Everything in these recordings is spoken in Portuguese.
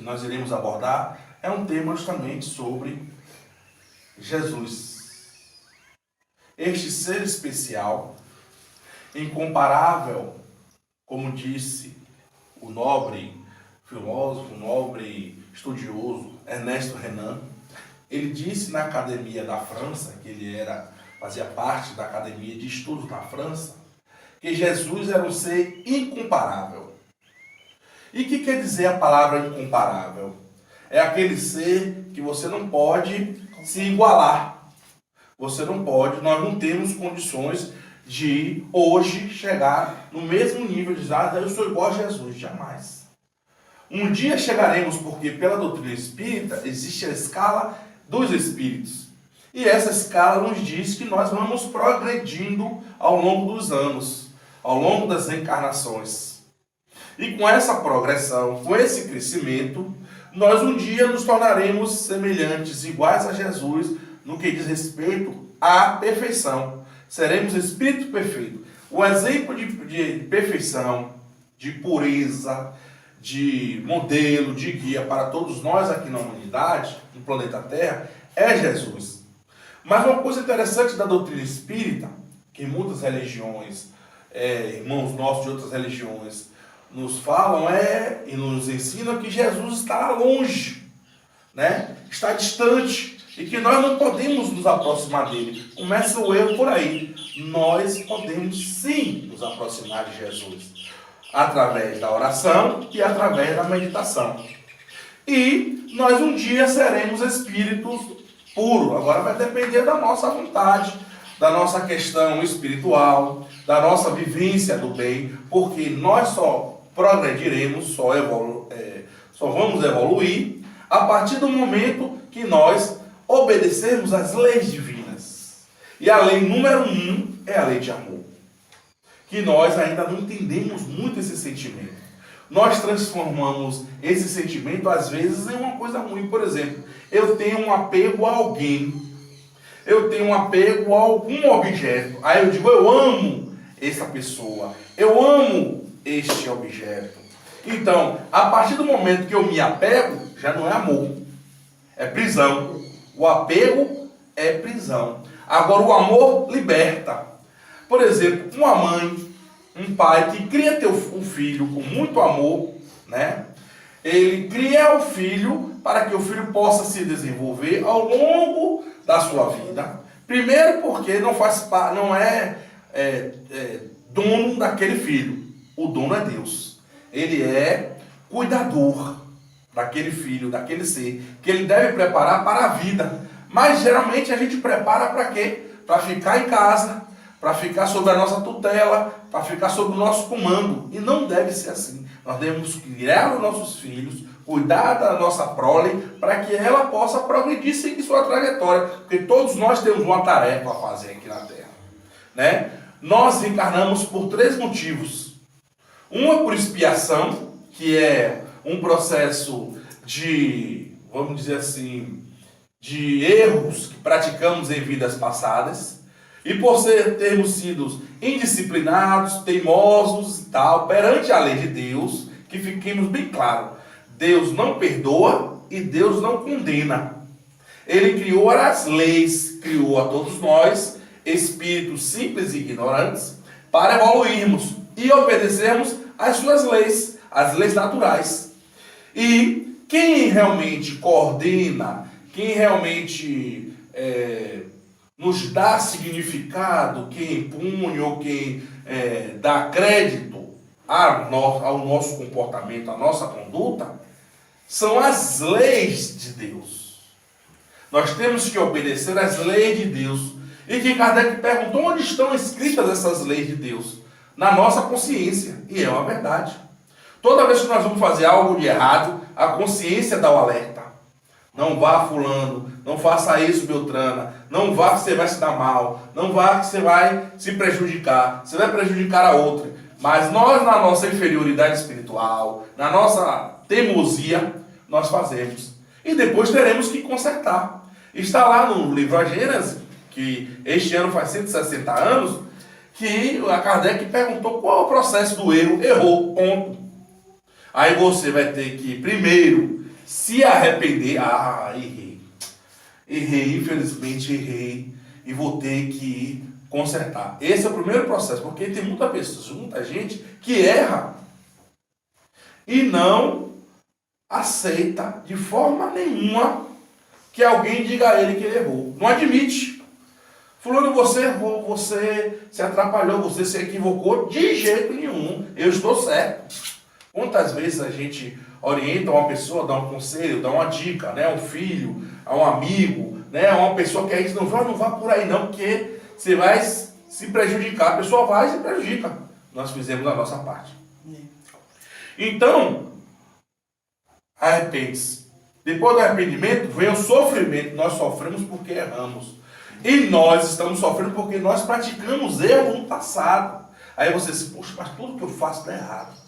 que nós iremos abordar é um tema justamente sobre Jesus. Este ser especial, incomparável, como disse o nobre filósofo, o nobre estudioso Ernesto Renan, ele disse na Academia da França, que ele fazia parte da Academia de Estudos da França, que Jesus era um ser incomparável. E o que quer dizer a palavra incomparável? É aquele ser que você não pode se igualar. Você não pode, nós não temos condições de hoje chegar no mesmo nível de dizer, eu sou igual a Jesus, jamais. Um dia chegaremos, porque pela doutrina espírita existe a escala dos espíritos. E essa escala nos diz que nós vamos progredindo ao longo dos anos, ao longo das encarnações. E com essa progressão, com esse crescimento, nós um dia nos tornaremos semelhantes, iguais a Jesus, no que diz respeito à perfeição. Seremos espírito perfeito. O exemplo de perfeição, de pureza, de modelo, de guia para todos nós aqui na humanidade, no planeta Terra, é Jesus. Mas uma coisa interessante da doutrina espírita, que muitas religiões, irmãos nossos de outras religiões, nos falam e nos ensinam que Jesus está longe, né? Está distante, e que nós não podemos nos aproximar dele. Começa o erro por aí. Nós podemos sim nos aproximar de Jesus, através da oração e através da meditação. E nós um dia seremos espíritos puros. Agora vai depender da nossa vontade, da nossa questão espiritual, da nossa vivência do bem, porque nós só progrediremos, só vamos evoluir a partir do momento que nós obedecermos às leis divinas. E a lei número 1 é a lei de amor. Que nós ainda não entendemos muito esse sentimento. Nós transformamos esse sentimento, às vezes, em uma coisa ruim. Por exemplo, eu tenho um apego a alguém. Eu tenho um apego a algum objeto. Aí eu digo, eu amo essa pessoa. Eu amo este objeto. Então, a partir do momento que eu me apego, já não é amor. É prisão. O apego é prisão. Agora, o amor liberta. Por exemplo, uma mãe, um pai que cria um filho com muito amor, né? Ele cria o filho para que o filho possa se desenvolver ao longo da sua vida. Primeiro porque não é dono daquele filho. O dono é Deus. Ele é cuidador daquele filho, daquele ser, que ele deve preparar para a vida. Mas geralmente a gente prepara para quê? Para ficar em casa, para ficar sob a nossa tutela, para ficar sob o nosso comando. E não deve ser assim. Nós devemos criar os nossos filhos, cuidar da nossa prole, para que ela possa progredir, seguir sua trajetória. Porque todos nós temos uma tarefa a fazer aqui na Terra, né? Nós encarnamos por 3 motivos. Um é por expiação, que é um processo de, vamos dizer assim, de erros que praticamos em vidas passadas. E por termos sido indisciplinados, teimosos e tal, perante a lei de Deus, que fiquemos bem claro, Deus não perdoa e Deus não condena. Ele criou as leis, criou a todos nós, espíritos simples e ignorantes, para evoluirmos e obedecermos às suas leis, as leis naturais. E quem realmente coordena, quem realmente nos dá significado, quem impune ou quem dá crédito ao nosso comportamento, à nossa conduta, são as leis de Deus. Nós temos que obedecer às leis de Deus. E que Kardec perguntou onde estão escritas essas leis de Deus? Na nossa consciência. E é uma verdade. Toda vez que nós vamos fazer algo de errado, a consciência dá o alerta. Não vá fulano, não faça isso, Beltrana, não vá que você vai se dar mal, não vá que você vai se prejudicar, você vai prejudicar a outra. Mas nós, na nossa inferioridade espiritual, na nossa teimosia, nós fazemos. E depois teremos que consertar. Está lá no livro A Gênese, que este ano faz 160 anos, que a Kardec perguntou qual é o processo do erro. Errou, ponto. Aí você vai ter que, primeiro, se arrepender, errei. Errei, infelizmente errei, e vou ter que consertar. Esse é o primeiro processo, porque tem muita gente que erra e não aceita de forma nenhuma que alguém diga a ele que ele errou. Não admite. Fulano, você errou, você se atrapalhou, você se equivocou. De jeito nenhum, eu estou certo. Quantas vezes a gente orienta uma pessoa, dá um conselho, dá uma dica, né? Um filho, a um amigo, né? Uma pessoa que a gente não vá por aí não, porque você vai se prejudicar. A pessoa vai e se prejudica. Nós fizemos a nossa parte. Então, arrepende-se. Depois do arrependimento, vem o sofrimento. Nós sofremos porque erramos. E nós estamos sofrendo porque nós praticamos erro no passado. Aí você diz, poxa, mas tudo que eu faço está errado.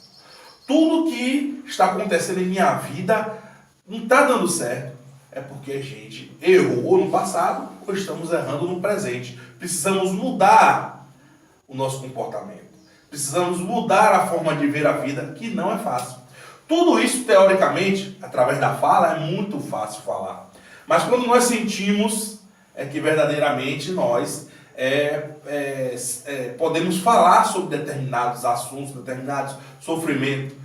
Tudo que está acontecendo em minha vida não está dando certo. É porque a gente errou no passado ou estamos errando no presente. Precisamos mudar o nosso comportamento. Precisamos mudar a forma de ver a vida, que não é fácil. Tudo isso, teoricamente, através da fala, é muito fácil falar. Mas quando nós sentimos, é que verdadeiramente nós podemos falar sobre determinados assuntos, determinados sofrimentos.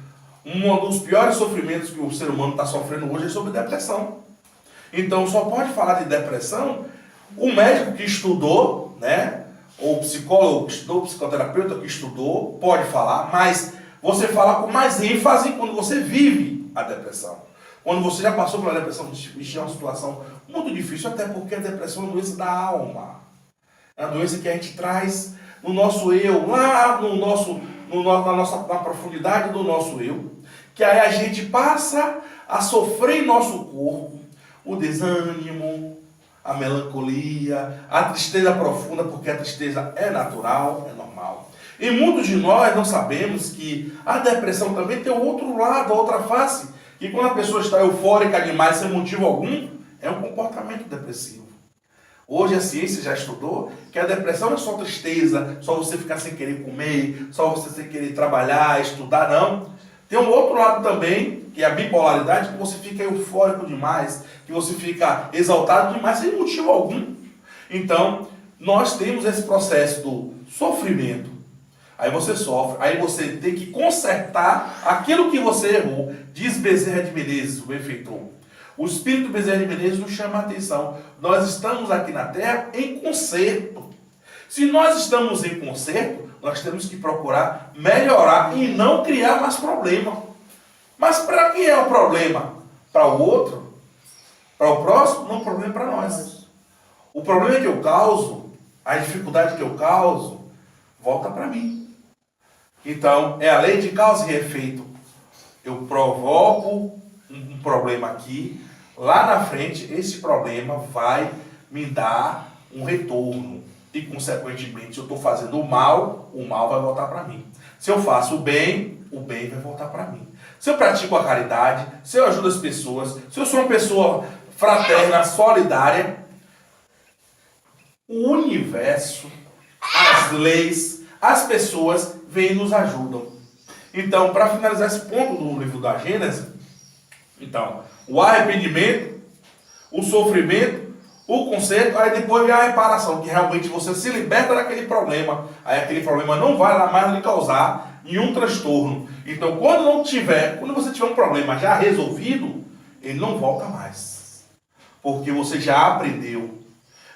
Um dos piores sofrimentos que o ser humano está sofrendo hoje é sobre depressão. Então, só pode falar de depressão o médico que estudou, né? Ou o psicólogo que estudou, o psicoterapeuta que estudou, pode falar, mas você fala com mais ênfase quando você vive a depressão. Quando você já passou pela depressão, é uma situação muito difícil, até porque a depressão é uma doença da alma. É uma doença que a gente traz no nosso eu, lá na profundidade do nosso eu, que aí a gente passa a sofrer em nosso corpo o desânimo, a melancolia, a tristeza profunda, porque a tristeza é natural, é normal. E muitos de nós não sabemos que a depressão também tem o outro lado, a outra face, que quando a pessoa está eufórica demais, sem motivo algum, é um comportamento depressivo. Hoje a ciência já estudou que a depressão não é só tristeza, só você ficar sem querer comer, só você sem querer trabalhar, estudar, não. Tem um outro lado também, que é a bipolaridade, que você fica eufórico demais, que você fica exaltado demais, sem motivo algum. Então, nós temos esse processo do sofrimento. Aí você sofre, aí você tem que consertar aquilo que você errou. Diz Bezerra de Menezes, o benfeitor. O Espírito Bezerra de Menezes nos chama a atenção. Nós estamos aqui na Terra em conserto. Se nós estamos em conserto, nós temos que procurar melhorar e não criar mais problema. Mas para quem é o problema? Para o outro? Para o próximo? Não, o problema é para nós. O problema que eu causo, a dificuldade que eu causo, volta para mim. Então, é a lei de causa e efeito. Eu provoco um problema aqui, lá na frente, esse problema vai me dar um retorno. E, consequentemente, se eu estou fazendo o mal vai voltar para mim. Se eu faço o bem vai voltar para mim. Se eu pratico a caridade, se eu ajudo as pessoas, se eu sou uma pessoa fraterna, solidária, o universo, as leis, as pessoas vêm e nos ajudam. Então, para finalizar esse ponto do livro da Gênesis, então, o arrependimento, o sofrimento, o conserto, aí depois vem a reparação, que realmente você se liberta daquele problema, aí aquele problema não vai lá mais lhe causar nenhum transtorno. Então, quando você tiver um problema já resolvido, ele não volta mais. Porque você já aprendeu.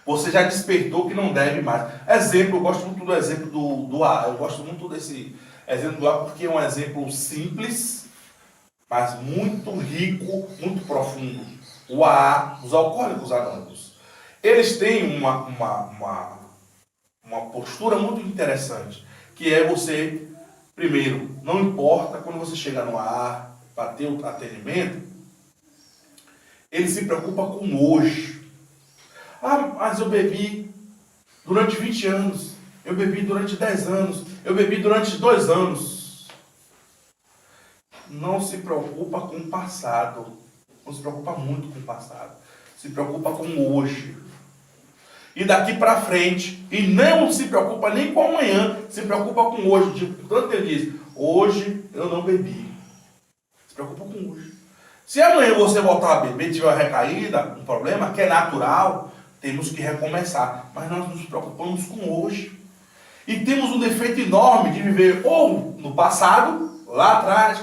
Você já despertou que não deve mais. Exemplo, eu gosto muito do exemplo do ar. Eu gosto muito desse exemplo do ar porque é um exemplo simples, mas muito rico, muito profundo. O AA, os alcoólicos anônimos. Eles têm uma postura muito interessante, que é você, primeiro, não importa quando você chega no AA para ter o atendimento, ele se preocupa com hoje. Ah, mas eu bebi durante 20 anos, eu bebi durante 10 anos, eu bebi durante 2 anos. Não se preocupa com o passado, não se preocupa muito com o passado, se preocupa com o hoje. E daqui para frente, e não se preocupa nem com amanhã, se preocupa com hoje. Tanto que ele diz, hoje eu não bebi. Se preocupa com hoje. Se amanhã você voltar a beber e tiver uma recaída, um problema que é natural, temos que recomeçar. Mas nós nos preocupamos com hoje. E temos um defeito enorme de viver ou no passado, lá atrás,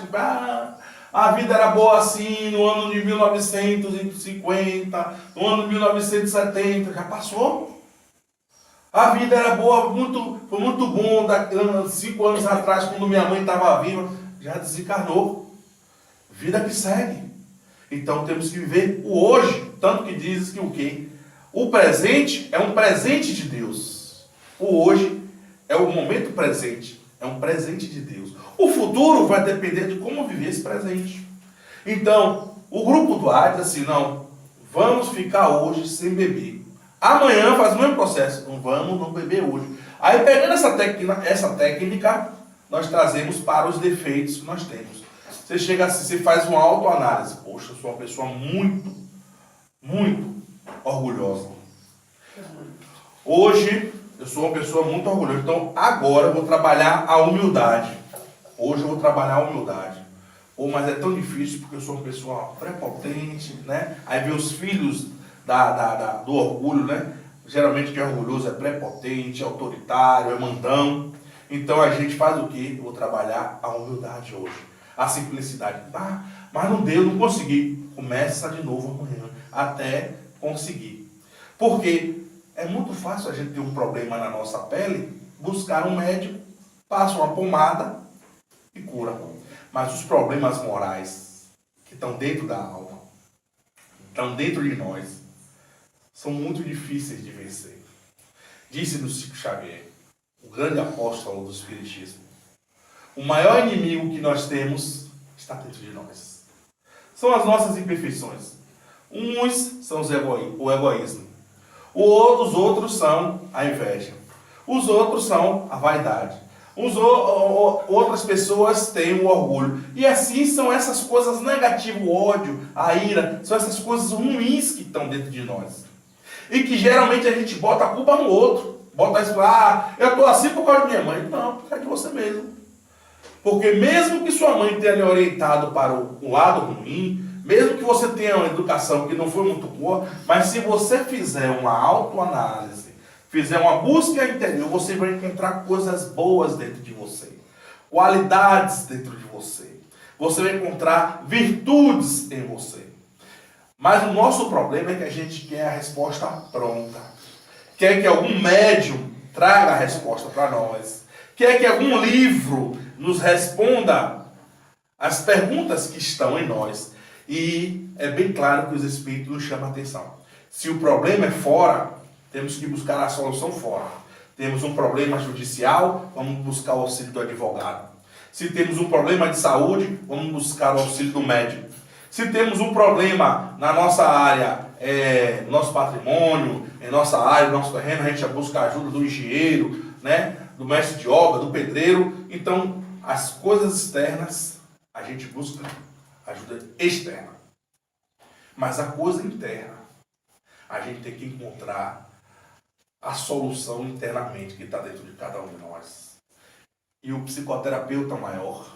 a vida era boa assim, no ano de 1950, no ano de 1970, já passou. A vida era boa, foi muito bom, 5 anos atrás, quando minha mãe estava viva, já desencarnou. Vida que segue. Então temos que viver o hoje, tanto que dizes que o quê? O presente é um presente de Deus. O hoje é o momento presente, é um presente de Deus. O futuro vai depender de como viver esse presente. Então, o grupo do A diz assim, não, vamos ficar hoje sem beber. Amanhã faz o mesmo processo, não vamos não beber hoje. Aí pegando essa técnica, nós trazemos para os defeitos que nós temos. Você chega assim, você faz uma autoanálise. Poxa, eu sou uma pessoa muito, muito orgulhosa. Hoje, eu sou uma pessoa muito orgulhosa. Então, agora eu vou trabalhar a humildade. Hoje eu vou trabalhar a humildade. Mas é tão difícil porque eu sou uma pessoa prepotente, né? Aí vem os filhos do orgulho, né? Geralmente quem é orgulhoso é prepotente, é autoritário, é mandão. Então a gente faz o quê? Eu vou trabalhar a humildade hoje. A simplicidade. Mas não deu, não consegui. Começa de novo amanhã, até conseguir. Porque é muito fácil a gente ter um problema na nossa pele, buscar um médico, passa uma pomada e cura. Mas os problemas morais que estão dentro da alma, estão dentro de nós, são muito difíceis de vencer. Disse-nos Chico Xavier, o grande apóstolo do Espiritismo, o maior inimigo que nós temos está dentro de nós. São as nossas imperfeições. Uns são o egoísmo. Os outros são a inveja. Os outros são a vaidade. Outras pessoas têm o orgulho. E assim são essas coisas negativas, o ódio, a ira, são essas coisas ruins que estão dentro de nós. E que geralmente a gente bota a culpa no outro. Bota isso, eu estou assim por causa de minha mãe. Não, por causa de você mesmo. Porque mesmo que sua mãe tenha lhe orientado para o lado ruim, mesmo que você tenha uma educação que não foi muito boa, mas se você fizer uma autoanálise, fizer uma busca interior, você vai encontrar coisas boas dentro de você, qualidades dentro de você. Você vai encontrar virtudes em você. Mas o nosso problema é que a gente quer a resposta pronta. Quer que algum médium traga a resposta para nós. Quer que algum livro nos responda as perguntas que estão em nós. E é bem claro que os espíritos nos chamam a atenção. Se o problema é fora, temos que buscar a solução fora. Temos um problema judicial, vamos buscar o auxílio do advogado. Se temos um problema de saúde, vamos buscar o auxílio do médico. Se temos um problema na nossa área, no nosso patrimônio, em nossa área, no nosso terreno, a gente busca a ajuda do engenheiro, né? Do mestre de obra, do pedreiro. Então, as coisas externas, a gente busca ajuda externa. Mas a coisa interna, a gente tem que encontrar a solução internamente que está dentro de cada um de nós. E o psicoterapeuta maior,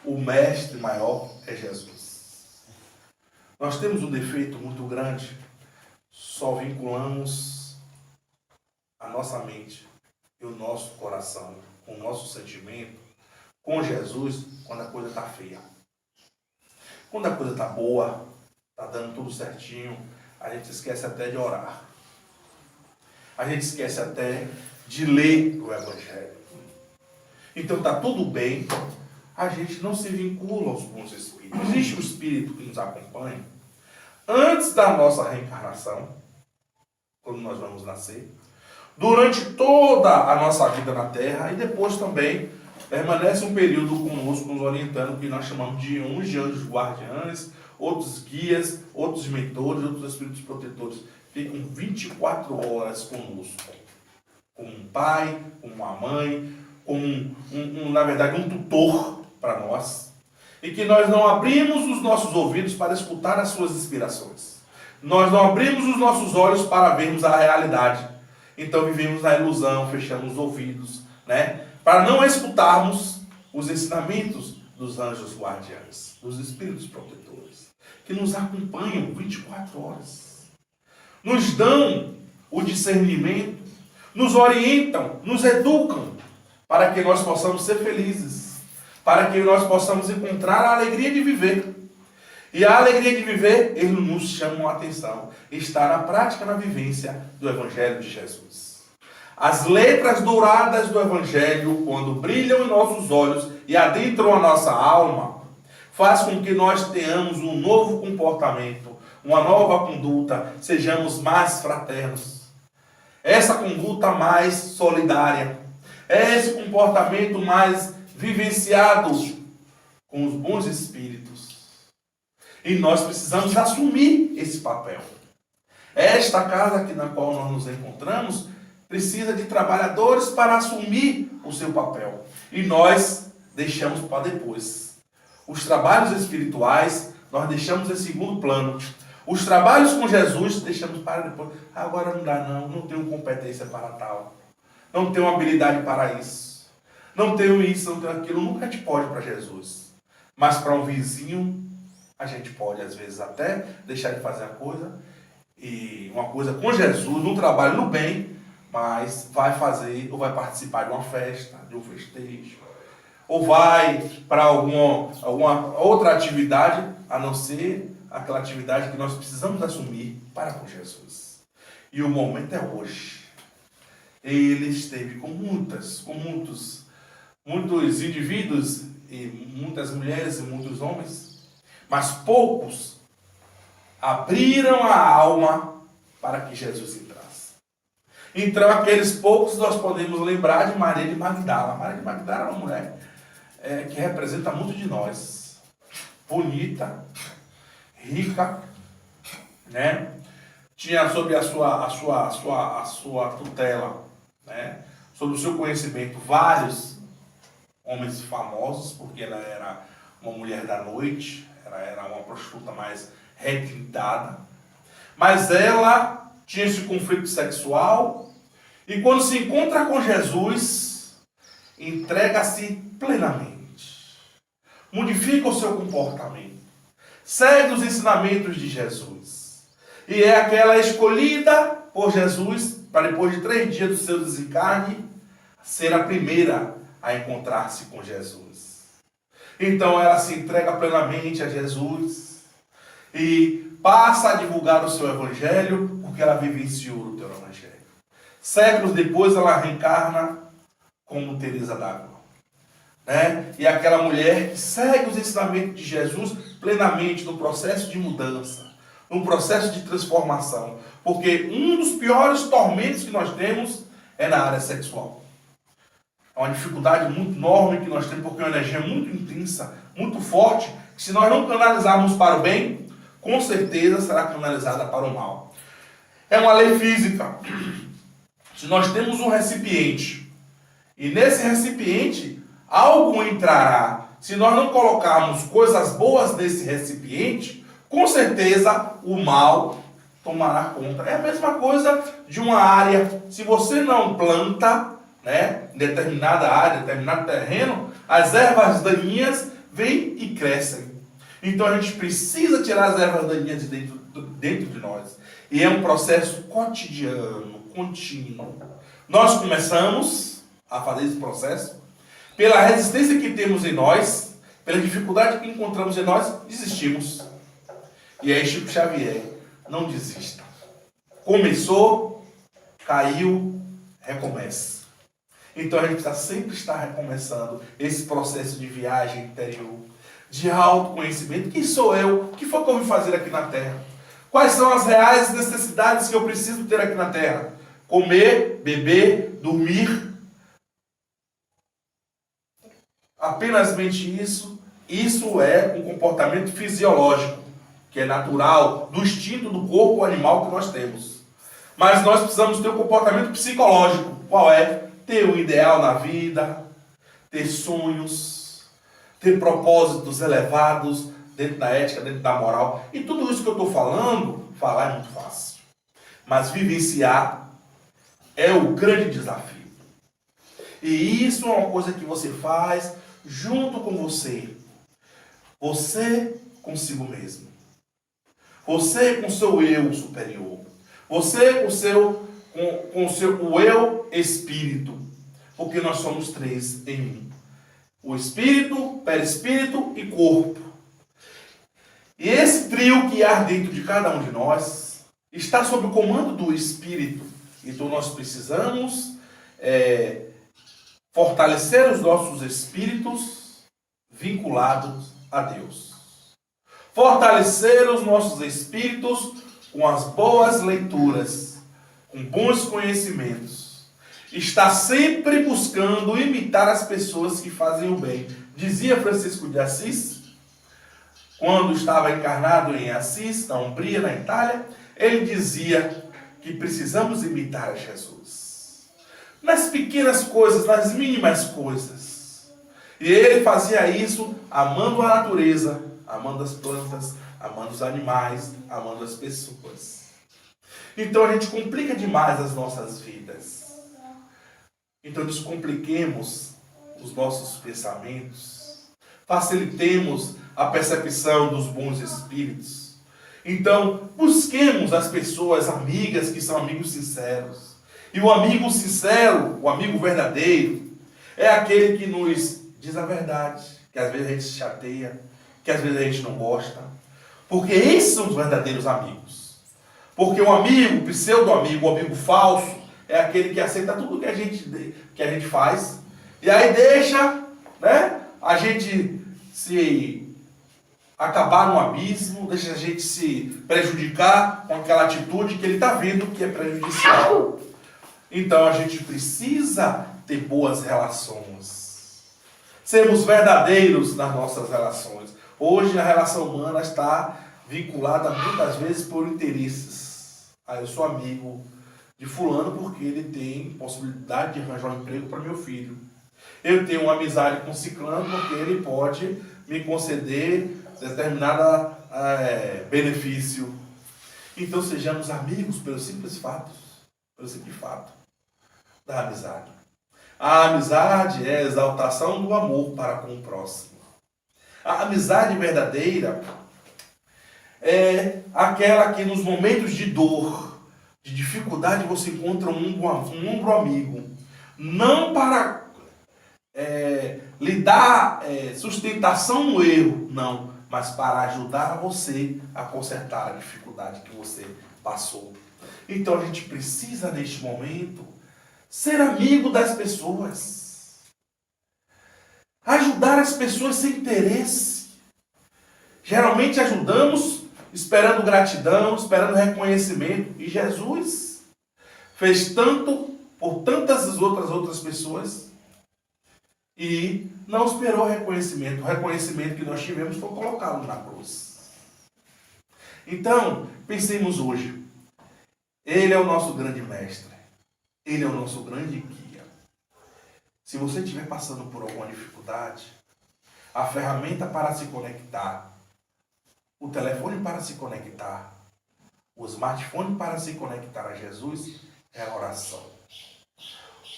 o mestre maior é Jesus. Nós temos um defeito muito grande, só vinculamos a nossa mente e o nosso coração, com o nosso sentimento, com Jesus, quando a coisa está feia. Quando a coisa está boa, está dando tudo certinho, a gente esquece até de orar. A gente esquece até de ler o Evangelho. Então está tudo bem, a gente não se vincula aos bons espíritos. Existe um espírito que nos acompanha antes da nossa reencarnação, quando nós vamos nascer, durante toda a nossa vida na Terra e depois também permanece um período conosco, nos orientando, que nós chamamos de uns de anjos guardiães, outros guias, outros mentores, outros espíritos protetores. Ficam 24 horas conosco. Como um pai, como uma mãe, como na verdade, um tutor para nós. E que nós não abrimos os nossos ouvidos para escutar as suas inspirações. Nós não abrimos os nossos olhos para vermos a realidade. Então vivemos na ilusão, fechamos os ouvidos, né? Para não escutarmos os ensinamentos dos anjos guardiães, dos espíritos protetores, que nos acompanham 24 horas, nos dão o discernimento, nos orientam, nos educam, para que nós possamos ser felizes, para que nós possamos encontrar a alegria de viver. E a alegria de viver, eles nos chamam a atenção, está na prática, na vivência do Evangelho de Jesus. As letras douradas do Evangelho, quando brilham em nossos olhos e adentram a nossa alma, faz com que nós tenhamos um novo comportamento, uma nova conduta, sejamos mais fraternos. Essa conduta mais solidária, esse comportamento mais vivenciado com os bons espíritos. E nós precisamos assumir esse papel. Esta casa aqui na qual nós nos encontramos precisa de trabalhadores para assumir o seu papel. E nós deixamos para depois. Os trabalhos espirituais nós deixamos em segundo plano. Os trabalhos com Jesus deixamos para depois. Agora não dá não, não tenho competência para tal. Não tenho habilidade para isso. Não tenho isso, não tenho aquilo. Nunca a gente pode para Jesus. Mas para um vizinho, a gente pode às vezes até deixar de fazer a coisa. E uma coisa com Jesus, no trabalho, no bem, mas vai fazer ou vai participar de uma festa, de um festejo. Ou vai para alguma outra atividade, a não ser aquela atividade que nós precisamos assumir para com Jesus. E o momento é hoje. Ele esteve com muitos indivíduos, e muitas mulheres e muitos homens, mas poucos abriram a alma para que Jesus entrasse. Então, aqueles poucos nós podemos lembrar de Maria de Magdala. Maria de Magdala é uma mulher que representa muito de nós. Bonita, rica, né? Tinha sob a sua tutela, né? Sob o seu conhecimento, vários homens famosos, porque ela era uma mulher da noite, ela era uma prostituta mais requintada. Mas ela tinha esse conflito sexual e quando se encontra com Jesus, entrega-se plenamente. Modifica o seu comportamento. Segue os ensinamentos de Jesus. E é aquela escolhida por Jesus para depois de 3 dias do seu desencarne, ser a primeira a encontrar-se com Jesus. Então ela se entrega plenamente a Jesus e passa a divulgar o seu evangelho, porque ela vivenciou o teu evangelho. Séculos depois ela reencarna como Teresa d'Ávila, né? E aquela mulher que segue os ensinamentos de Jesus plenamente no processo de mudança, no processo de transformação. Porque um dos piores tormentos que nós temos é na área sexual. É uma dificuldade muito enorme que nós temos, porque é uma energia muito intensa, muito forte, que se nós não canalizarmos para o bem, com certeza será canalizada para o mal. É uma lei física. Se nós temos um recipiente, e nesse recipiente algo entrará, se nós não colocarmos coisas boas nesse recipiente, com certeza o mal tomará conta. É a mesma coisa de uma área. Se você não planta, né, em determinada área, determinado terreno, as ervas daninhas vêm e crescem. Então a gente precisa tirar as ervas daninhas de dentro de nós. E é um processo cotidiano, contínuo. Nós começamos a fazer esse processo pela resistência que temos em nós, pela dificuldade que encontramos em nós, desistimos. E aí Chico Xavier, não desista. Começou, caiu, recomece. Então a gente precisa sempre estar recomeçando esse processo de viagem interior, de autoconhecimento. Quem sou eu? O que foi que eu vim fazer aqui na Terra? Quais são as reais necessidades que eu preciso ter aqui na Terra? Comer, beber, dormir. Apenas isso. Isso é um comportamento fisiológico, que é natural, do instinto do corpo animal que nós temos. Mas nós precisamos ter um comportamento psicológico. Qual é? Ter um ideal na vida, ter sonhos, ter propósitos elevados dentro da ética, dentro da moral. E tudo isso que eu estou falando, falar é muito fácil. Mas vivenciar é o grande desafio. E isso é uma coisa que você faz junto com você, Você consigo mesmo. Você com seu eu superior. Você com o eu espírito. Porque nós somos três em um. O espírito, perispírito e corpo. E esse trio que há dentro de cada um de nós está sob o comando do espírito. Então nós precisamos fortalecer os nossos espíritos vinculados a Deus. Fortalecer os nossos espíritos com as boas leituras, com bons conhecimentos. Está sempre buscando imitar as pessoas que fazem o bem. Dizia Francisco de Assis, quando estava encarnado em Assis, na Umbria, na Itália, ele dizia que precisamos imitar a Jesus. Nas pequenas coisas, nas mínimas coisas. E ele fazia isso amando a natureza, amando as plantas, amando os animais, amando as pessoas. Então a gente complica demais as nossas vidas. Então descompliquemos os nossos pensamentos. Facilitemos a percepção dos bons espíritos. Então busquemos as pessoas amigas que são amigos sinceros. E o amigo sincero, o amigo verdadeiro, é aquele que nos diz a verdade, que às vezes a gente se chateia, que às vezes a gente não gosta. Porque esses são os verdadeiros amigos. Porque o amigo, o pseudo-amigo, o amigo falso, é aquele que aceita tudo que a gente faz. E aí deixa, né, a gente se acabar no abismo, deixa a gente se prejudicar com aquela atitude que ele está vendo que é prejudicial. Então a gente precisa ter boas relações. Sermos verdadeiros nas nossas relações. Hoje a relação humana está vinculada muitas vezes por interesses. Eu sou amigo de fulano porque ele tem possibilidade de arranjar um emprego para meu filho. Eu tenho uma amizade com ciclano porque ele pode me conceder determinado benefício. Então sejamos amigos pelo simples fato da amizade. A amizade é a exaltação do amor para com o próximo. A amizade verdadeira é aquela que nos momentos de dor, de dificuldade, você encontra um ombro amigo. Não para lhe dar sustentação no erro, não, mas para ajudar você a consertar a dificuldade que você passou. Então a gente precisa, neste momento, ser amigo das pessoas. Ajudar as pessoas sem interesse. Geralmente ajudamos esperando gratidão, esperando reconhecimento. E Jesus fez tanto por tantas outras pessoas e não esperou reconhecimento. O reconhecimento que nós tivemos foi colocá-lo na cruz. Então, pensemos hoje. Ele é o nosso grande mestre. Ele é o nosso grande guia. Se você estiver passando por alguma dificuldade, a ferramenta para se conectar, o telefone para se conectar, o smartphone para se conectar a Jesus é a oração.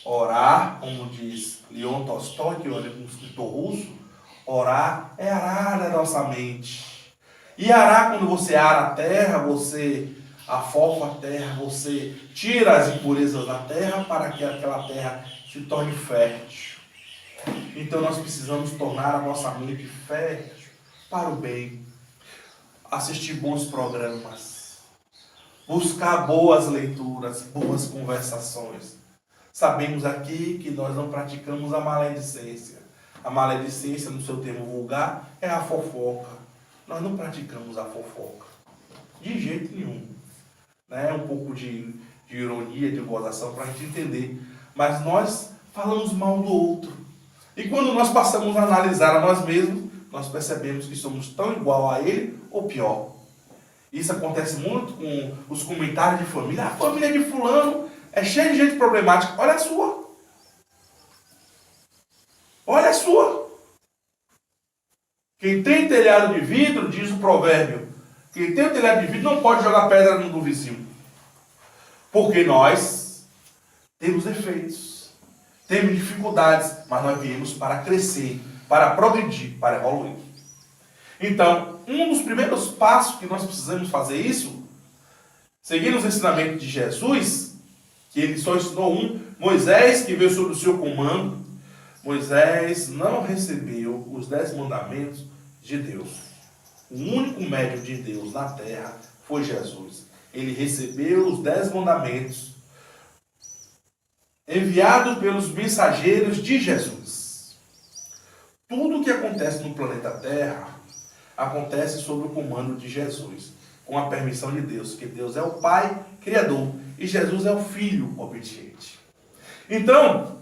Orar, como diz Leon Tolstói, que é um escritor russo, orar é arar a nossa mente. E arar, quando você ara a terra, você afofa a terra, você tira as impurezas da terra para que aquela terra se torne fértil. Então nós precisamos tornar a nossa mente fértil para o bem. Assistir bons programas. Buscar boas leituras, boas conversações. Sabemos aqui que nós não praticamos a maledicência. A maledicência, no seu termo vulgar, é a fofoca. Nós não praticamos a fofoca. De jeito nenhum. Um pouco de ironia, de gozação para a gente entender. Mas nós falamos mal do outro. E quando nós passamos a analisar a nós mesmos, nós percebemos que somos tão igual a ele ou pior. Isso acontece muito com os comentários de família. A família de fulano é cheia de gente problemática. Olha a sua. Olha a sua. Quem tem telhado de vidro, diz o provérbio, quem tem o telhado de vidro não pode jogar pedra no vizinho. Porque nós temos defeitos, temos dificuldades, mas nós viemos para crescer, para progredir, para evoluir. Então, um dos primeiros passos que nós precisamos fazer isso, seguindo os ensinamentos de Jesus, que ele só ensinou um, Moisés, que veio sob o seu comando. Moisés não recebeu os 10 mandamentos de Deus. O único médico de Deus na terra foi Jesus. Ele recebeu os 10 mandamentos enviados pelos mensageiros de Jesus. Tudo o que acontece no planeta Terra acontece sob o comando de Jesus, com a permissão de Deus, porque Deus é o Pai Criador e Jesus é o Filho obediente. Então,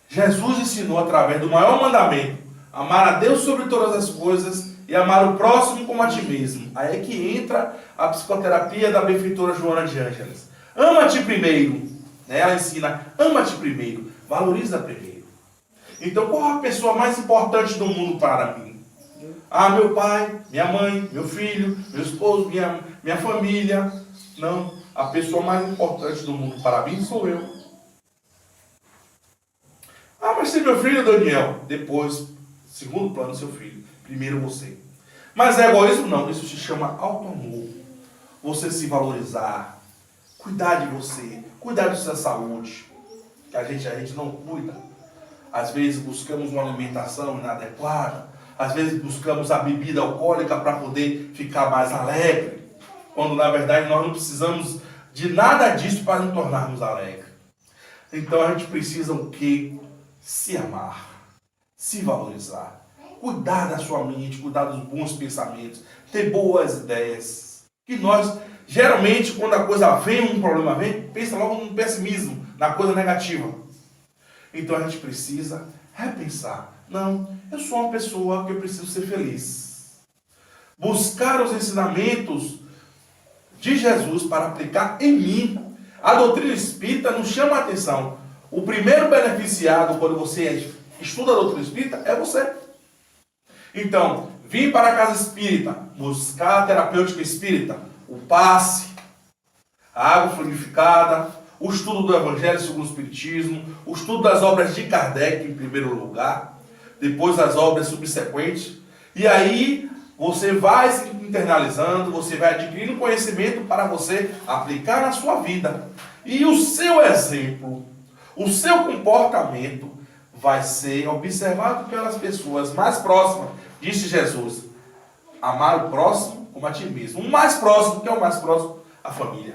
Jesus ensinou através do maior mandamento, amar a Deus sobre todas as coisas e amar o próximo como a ti mesmo. Aí é que entra a psicoterapia da benfeitora Joana de Ângeles. Ama-te primeiro. Ela ensina, ama-te primeiro, valoriza primeiro. Então, qual a pessoa mais importante do mundo para mim? Ah, meu pai, minha mãe, meu filho, meu esposo, minha família. Não, a pessoa mais importante do mundo para mim sou eu. Ah, mas se meu filho, Daniel, depois, segundo plano, seu filho. Primeiro você. Mas é egoísmo? Não, isso se chama auto-amor. Você se valorizar, cuidar de você, cuidar de sua saúde, que a gente não cuida. Às vezes buscamos uma alimentação inadequada, às vezes buscamos a bebida alcoólica para poder ficar mais alegre, quando na verdade nós não precisamos de nada disso para nos tornarmos alegres. Então a gente precisa o quê? Se amar, se valorizar, cuidar da sua mente, cuidar dos bons pensamentos, ter boas ideias. Que nós, geralmente, quando a coisa vem, um problema vem, pensa logo no pessimismo, na coisa negativa. Então a gente precisa repensar. Não, eu sou uma pessoa que eu preciso ser feliz. Buscar os ensinamentos de Jesus para aplicar em mim. A doutrina espírita nos chama a atenção. O primeiro beneficiado quando você estuda a doutrina espírita é você. Então, vim para a casa espírita, buscar a terapêutica espírita, o passe, a água fluidificada, o estudo do Evangelho segundo o Espiritismo, o estudo das obras de Kardec em primeiro lugar, depois as obras subsequentes, e aí você vai se internalizando, você vai adquirindo conhecimento para você aplicar na sua vida. E o seu exemplo, o seu comportamento vai ser observado pelas pessoas mais próximas. Disse Jesus, amar o próximo como a ti mesmo. O mais próximo, que é o mais próximo? A família.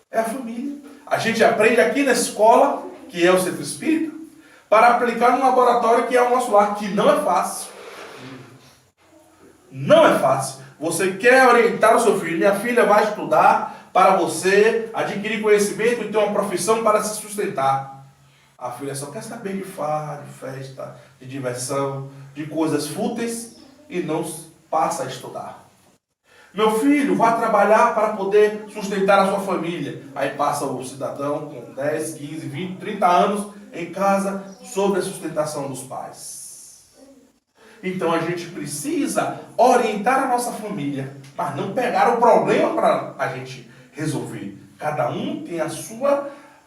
É a família. A gente aprende aqui na escola, que é o centro espírita, para aplicar no laboratório, que é o nosso lar, que não é fácil. Não é fácil. Você quer orientar o seu filho, minha filha vai estudar para você adquirir conhecimento e ter uma profissão para se sustentar. A filha só quer saber de farra, de festa, de diversão, de coisas fúteis e não passa a estudar. Meu filho vai trabalhar para poder sustentar a sua família. Aí passa o cidadão com 10, 15, 20, 30 anos em casa sobre a sustentação dos pais. Então a gente precisa orientar a nossa família, mas não pegar o problema para a gente resolver. Cada um tem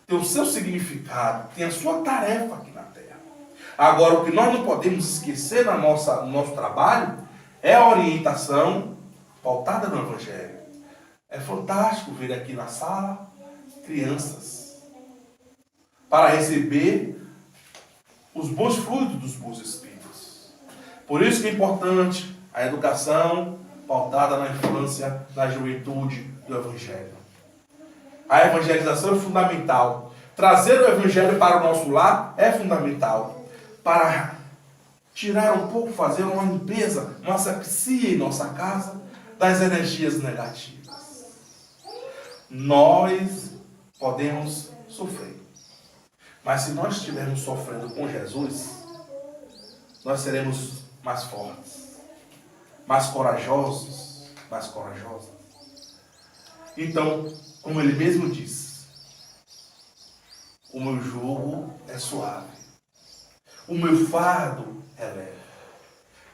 tem o seu significado, tem a sua tarefa aqui na Terra. Agora, o que nós não podemos esquecer no nosso trabalho é a orientação pautada no Evangelho. É fantástico ver aqui na sala crianças para receber os bons frutos dos bons espíritos. Por isso que é importante a educação pautada na infância, na juventude do Evangelho. A evangelização é fundamental. Trazer o Evangelho para o nosso lar é fundamental. Para tirar um pouco, fazer uma limpeza, uma asepsia em nossa casa das energias negativas. Nós podemos sofrer. Mas se nós estivermos sofrendo com Jesus, nós seremos mais fortes, mais corajosos, mais corajosas. Então, como ele mesmo diz, o meu jugo é suave, o meu fardo é leve.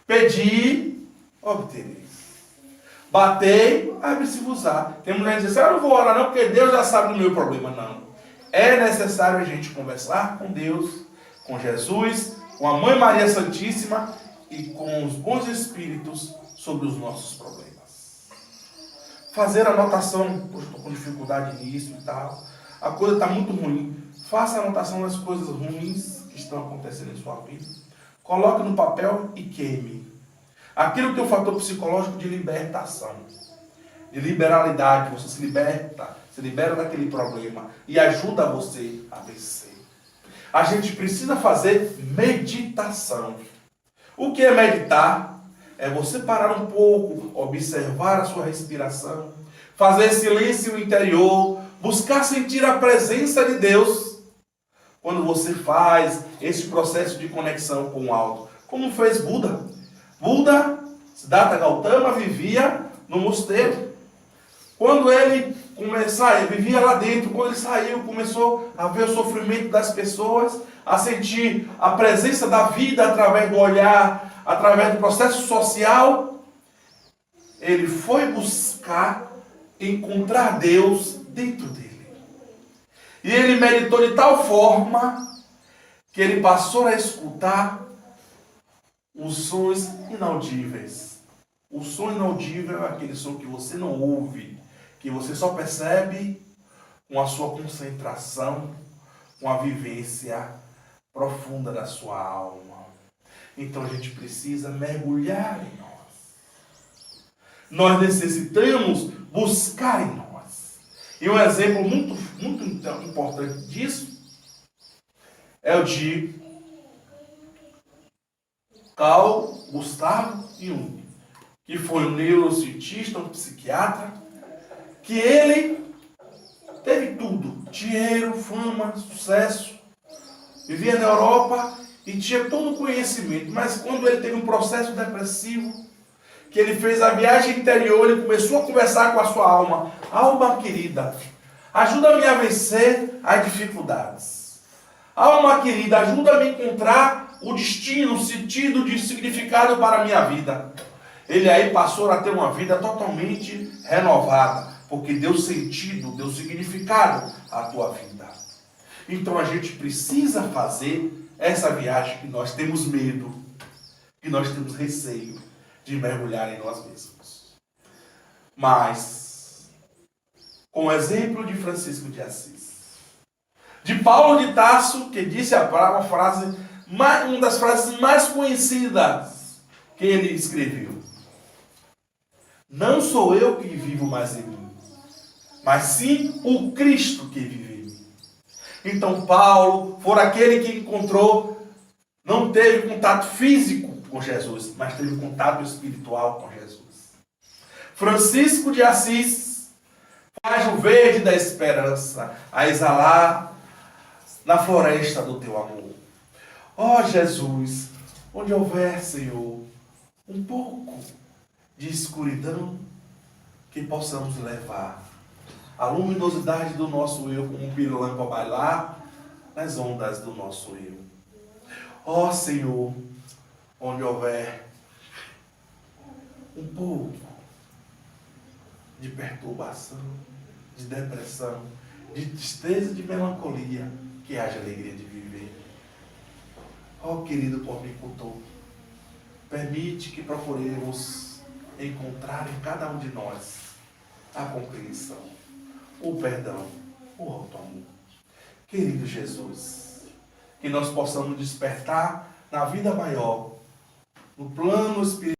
Pedi, obtereis. Batei, abre-se-vos-á. Tem mulher que diz assim, eu não vou orar não, porque Deus já sabe do meu problema. Não. É necessário a gente conversar com Deus, com Jesus, com a Mãe Maria Santíssima e com os bons espíritos sobre os nossos problemas. Fazer anotação, poxa, estou com dificuldade nisso e tal, a coisa está muito ruim. Faça a anotação das coisas ruins que estão acontecendo em sua vida. Coloque no papel e queime. Aquilo que é um fator psicológico de libertação, de liberalidade, você se liberta, se libera daquele problema e ajuda você a vencer. A gente precisa fazer meditação. O que é meditar? É você parar um pouco, observar a sua respiração, fazer silêncio interior, buscar sentir a presença de Deus. Quando você faz esse processo de conexão com o alto, como fez Buda. Buda, Siddhartha Gautama, vivia no mosteiro. Quando ele vivia lá dentro, quando ele saiu, começou a ver o sofrimento das pessoas, a sentir a presença da vida através do olhar, através do processo social, ele foi buscar encontrar Deus dentro dele. E ele meditou de tal forma que ele passou a escutar os sons inaudíveis. O som inaudível é aquele som que você não ouve, que você só percebe com a sua concentração, com a vivência profunda da sua alma. Então a gente precisa mergulhar em nós. Nós necessitamos buscar em nós. E um exemplo muito importante disso é o de Carl Gustav Jung, que foi um neurocientista, um psiquiatra, que ele teve tudo, dinheiro, fama, sucesso, vivia na Europa e tinha todo o conhecimento, mas quando ele teve um processo depressivo, que ele fez a viagem interior, ele começou a conversar com a sua alma. Alma querida, ajuda-me a vencer as dificuldades. Alma querida, ajuda-me a encontrar o destino, o sentido de significado para a minha vida. Ele aí passou a ter uma vida totalmente renovada, porque deu sentido, deu significado à tua vida. Então a gente precisa fazer essa viagem que nós temos medo, que nós temos receio de mergulhar em nós mesmos. Mas, com o exemplo de Francisco de Assis, de Paulo de Tarso, que disse uma frase, uma das frases mais conhecidas que ele escreveu: não sou eu que vivo mais em mim, mas sim o Cristo que vive em mim. Então Paulo foi aquele que encontrou, não teve contato físico com Jesus, mas teve contato espiritual com Jesus. Francisco de Assis faz o verde da esperança a exalar na floresta do teu amor. Ó Jesus, onde houver, Senhor, um pouco de escuridão, que possamos levar a luminosidade do nosso eu como um pirilampo a bailar nas ondas do nosso eu. Ó Senhor, onde houver um pouco de perturbação, de depressão, de tristeza, de melancolia, que haja alegria de viver. Ó querido pornicultor, permite que procuremos encontrar em cada um de nós a compreensão, o perdão, o alto amor. Querido Jesus, que nós possamos despertar na vida maior, no plano espiritual,